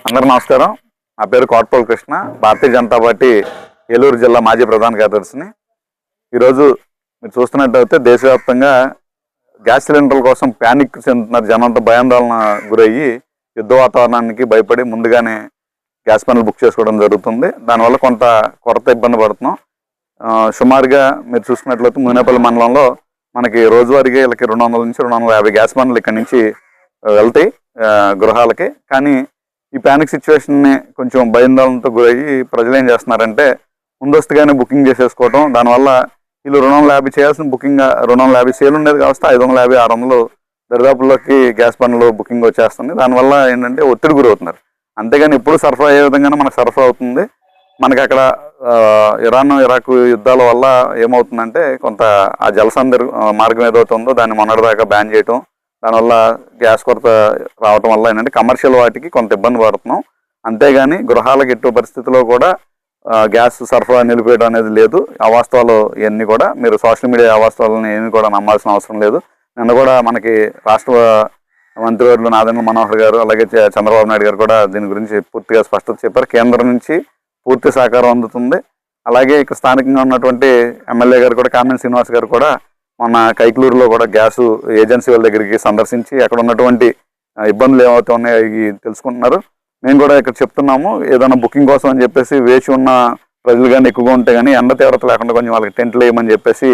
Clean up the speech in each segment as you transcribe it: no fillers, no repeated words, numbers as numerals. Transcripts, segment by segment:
అందరూ నమస్కారం. నా పేరు కోటపల్లి కృష్ణ, భారతీయ జనతా పార్టీ ఏలూరు జిల్లా మాజీ ప్రధాన కార్యదర్శిని. ఈరోజు మీరు చూస్తున్నట్టయితే దేశవ్యాప్తంగా గ్యాస్ సిలిండర్ల కోసం ప్యానిక్ చెందుతున్నారు. జనంతో భయాందోళన గురయ్యి యుద్ధ వాతావరణానికి భయపడి ముందుగానే గ్యాస్ పనులు బుక్ చేసుకోవడం జరుగుతుంది. దానివల్ల కొంత కొరత ఇబ్బంది పడుతున్నాం. సుమారుగా మీరు చూసుకున్నట్లయితే మునేపల్లి మండలంలో మనకి రోజువారీగా వీళ్ళకి 200 నుంచి 250 గ్యాస్ పనులు ఇక్కడి నుంచి వెళ్తాయి గృహాలకి. కానీ ఈ ప్యానిక్ సిచ్యువేషన్ని కొంచెం భయాందోళనతో గురయ్యి ప్రజలు ఏం చేస్తున్నారంటే ముందస్తుగానే బుకింగ్ చేసేసుకోవడం. దానివల్ల వీళ్ళు 250 చేయాల్సిన బుకింగ్ 250 సేల్ ఉండేది కావస్తే 550, 600 దరిదాపుల్లోకి గ్యాస్ పనులు బుకింగ్ వచ్చేస్తుంది. దానివల్ల ఏంటంటే ఒత్తిడి గురవుతున్నారు. అంతేగాని ఎప్పుడు సరఫరా అయ్యే విధంగానే మనకు సరఫరా అవుతుంది. మనకి అక్కడ ఇరాన్ ఇరాక్ యుద్ధాల వల్ల ఏమవుతుందంటే కొంత ఆ జలసంధి మార్గం ఏదైతే ఉందో దాన్ని మొన్నటిదాకా బ్యాన్ చేయటం, దానివల్ల గ్యాస్ కొరత రావటం వల్ల ఏంటంటే కమర్షియల్ వాటికి కొంత ఇబ్బంది పడుతున్నాం. అంతేగాని గృహాలకు ఎట్టి పరిస్థితుల్లో కూడా గ్యాస్ సరఫరా నిలిపేయడం అనేది లేదు. అవాస్తవాలు ఇవన్నీ కూడా మీరు సోషల్ మీడియా అవాస్తవాలని ఏమీ కూడా నమ్మాల్సిన అవసరం లేదు. నిన్న కూడా మనకి రాష్ట్ర మంత్రివర్యులు నాదెండ్ల మనోహర్ గారు అలాగే చంద్రబాబు నాయుడు గారు కూడా దీని గురించి పూర్తిగా స్పష్టత చెప్పారు. కేంద్రం నుంచి పూర్తి సహకారం అందుతుంది. అలాగే ఇక్కడ స్థానికంగా ఉన్నటువంటి ఎమ్మెల్యే గారు కూడా కామినేని శ్రీనివాస్ గారు కూడా మన కైకలూరులో కూడా గ్యాస్ ఏజెన్సీ వాళ్ళ దగ్గరికి సందర్శించి అక్కడ ఉన్నటువంటి ఇబ్బందులు ఏమవుతా ఉన్నాయో తెలుసుకుంటున్నారు. మేము కూడా ఇక్కడ చెప్తున్నాము, ఏదైనా బుకింగ్ కోసం అని చెప్పేసి వేచి ఉన్న ప్రజలు కానీ ఎక్కువగా ఉంటే కానీ ఎండ తీవ్రత లేకుండా కొంచెం వాళ్ళకి టెంట్లు వేయమని చెప్పేసి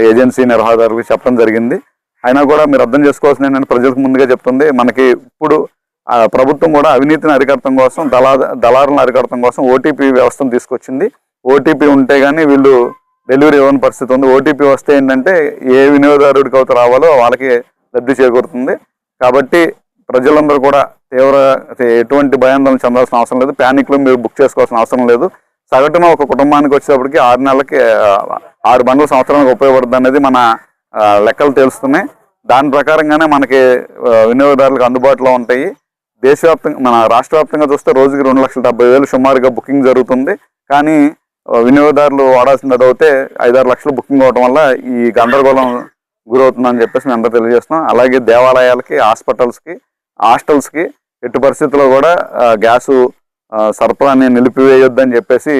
ఏజెన్సీ నిర్వాహకులకు చెప్పడం జరిగింది. అయినా కూడా మీరు అర్థం చేసుకోవాల్సిన ఏంటంటే ప్రజలకు ముందుగా చెప్తుంది, మనకి ఇప్పుడు ప్రభుత్వం కూడా అవినీతిని అరికట్టడం కోసం దళారులను అరికట్టడం కోసం ఓటీపీ వ్యవస్థను తీసుకొచ్చింది. ఓటీపీ ఉంటే కానీ వీళ్ళు డెలివరీ ఇవ్వని పరిస్థితి ఉంది. ఓటీపీ వస్తే ఏంటంటే ఏ వినియోగదారుడికి అయితే రావాలో వాళ్ళకి లబ్ధి చేకూరుతుంది. కాబట్టి ప్రజలందరూ కూడా ఎటువంటి భయాందోళన చెందాల్సిన అవసరం లేదు. ప్యానిక్లో మీరు బుక్ చేసుకోవాల్సిన అవసరం లేదు. సగటున ఒక కుటుంబానికి వచ్చేటప్పటికి 6 నెలలకి 6 బండ్ల సంవత్సరానికి ఉపయోగపడుతుంది అనేది మన లెక్కలు తెలుస్తున్నాయి. దాని ప్రకారంగానే మనకి వినియోగదారులకు అందుబాటులో ఉంటాయి. దేశవ్యాప్తంగా మన రాష్ట్ర వ్యాప్తంగా చూస్తే రోజుకి 2,70,000 సుమారుగా బుకింగ్ జరుగుతుంది. కానీ వినియోగదారులు వాడాల్సింది అదవుతే 5-6 లక్షలు బుకింగ్ అవడం వల్ల ఈ గందరగోళం గురవుతుందని చెప్పేసి మేము అందరూ తెలియజేస్తున్నాం. అలాగే దేవాలయాలకి, హాస్పిటల్స్కి, హాస్టల్స్కి ఎట్టి పరిస్థితుల్లో కూడా గ్యాసు సరఫరాని నిలిపివేయొద్దని చెప్పేసి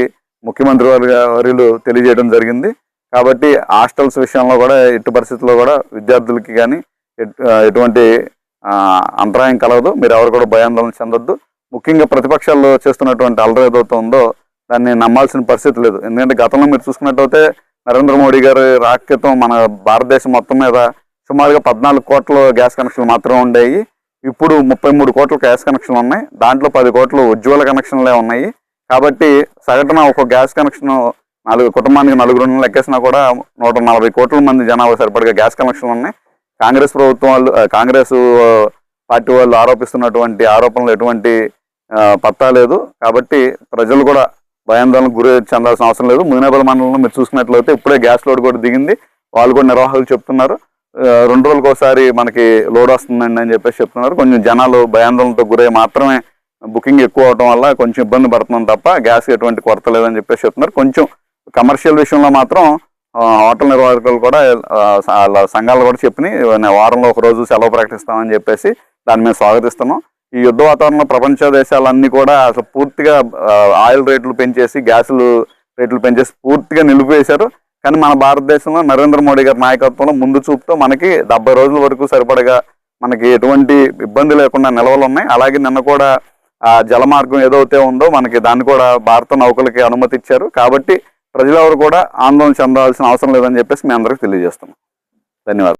ముఖ్యమంత్రి వర్యులు తెలియజేయడం జరిగింది. కాబట్టి హాస్టల్స్ విషయంలో కూడా ఎట్టి పరిస్థితుల్లో కూడా విద్యార్థులకి కానీ ఎటువంటి అంతరాయం కలగదు. మీరు ఎవరు కూడా భయాందోళన చెందొద్దు. ముఖ్యంగా ప్రతిపక్షాల్లో చేస్తున్నటువంటి అల్లరి ఏదైతే ఉందో దాన్ని నమ్మాల్సిన పరిస్థితి లేదు. ఎందుకంటే గతంలో మీరు చూసుకున్నట్టయితే నరేంద్ర మోడీ గారి రాకృతం మన భారతదేశం మొత్తం మీద సుమారుగా 14 కోట్ల గ్యాస్ కనెక్షన్లు మాత్రమే ఉండేవి. ఇప్పుడు 33 కోట్ల గ్యాస్ కనెక్షన్లు ఉన్నాయి. దాంట్లో 10 కోట్ల ఉజ్వల కనెక్షన్లే ఉన్నాయి. కాబట్టి సగటున ఒక గ్యాస్ కనెక్షన్ కుటుంబానికి 4 లెక్కేసినా కూడా 140 కోట్ల మంది జనాభా సరిపడగా గ్యాస్ కనెక్షన్లు ఉన్నాయి. కాంగ్రెస్ ప్రభుత్వం వాళ్ళు కాంగ్రెస్ పార్టీ వాళ్ళు ఆరోపిస్తున్నటువంటి ఆరోపణలు ఎటువంటి పత్తా లేదు. కాబట్టి ప్రజలు కూడా భయాందోళనకు గురి చెందాల్సిన అవసరం లేదు. మునేపల్లి మండలంలో మీరు చూసుకున్నట్లయితే ఇప్పుడే గ్యాస్ లోడ్ కూడా దిగింది. వాళ్ళు కూడా నిర్వాహకులు చెప్తున్నారు 2 రోజులకు ఒకసారి మనకి లోడ్ వస్తుందండి అని చెప్పేసి చెప్తున్నారు. కొంచెం జనాలు భయాందోళనతో గురై మాత్రమే బుకింగ్ ఎక్కువ అవడం వల్ల కొంచెం ఇబ్బంది పడుతున్నాం తప్ప గ్యాస్ ఎటువంటి కొరత లేదని చెప్పేసి చెప్తున్నారు. కొంచెం కమర్షియల్ విషయంలో మాత్రం హోటల్ నిర్వాహకులు కూడా సంఘాలు కూడా చెప్పినాయి వారంలో ఒక రోజు సెలవు ప్రకటిస్తామని చెప్పేసి దాన్ని మేము స్వాగతిస్తున్నాం. ఈ యుద్ధ వాతావరణంలో ప్రపంచ దేశాలన్నీ కూడా అసలు పూర్తిగా ఆయిల్ రేట్లు పెంచేసి గ్యాసులు రేట్లు పెంచేసి పూర్తిగా నిలిపివేశారు. కానీ మన భారతదేశంలో నరేంద్ర మోడీ గారి నాయకత్వంలో ముందు చూపుతో మనకి 70 రోజుల వరకు సరిపడగా మనకి ఎటువంటి ఇబ్బంది లేకుండా నిల్వలు ఉన్నాయి. అలాగే నిన్న కూడా ఆ జలమార్గం ఏదైతే ఉందో మనకి దాన్ని కూడా భారత నౌకలకి అనుమతి ఇచ్చారు. కాబట్టి ప్రజలెవరు కూడా ఆందోళన చెందాల్సిన అవసరం లేదని చెప్పేసి మేము అందరికీ తెలియజేస్తున్నాం. ధన్యవాదాలు.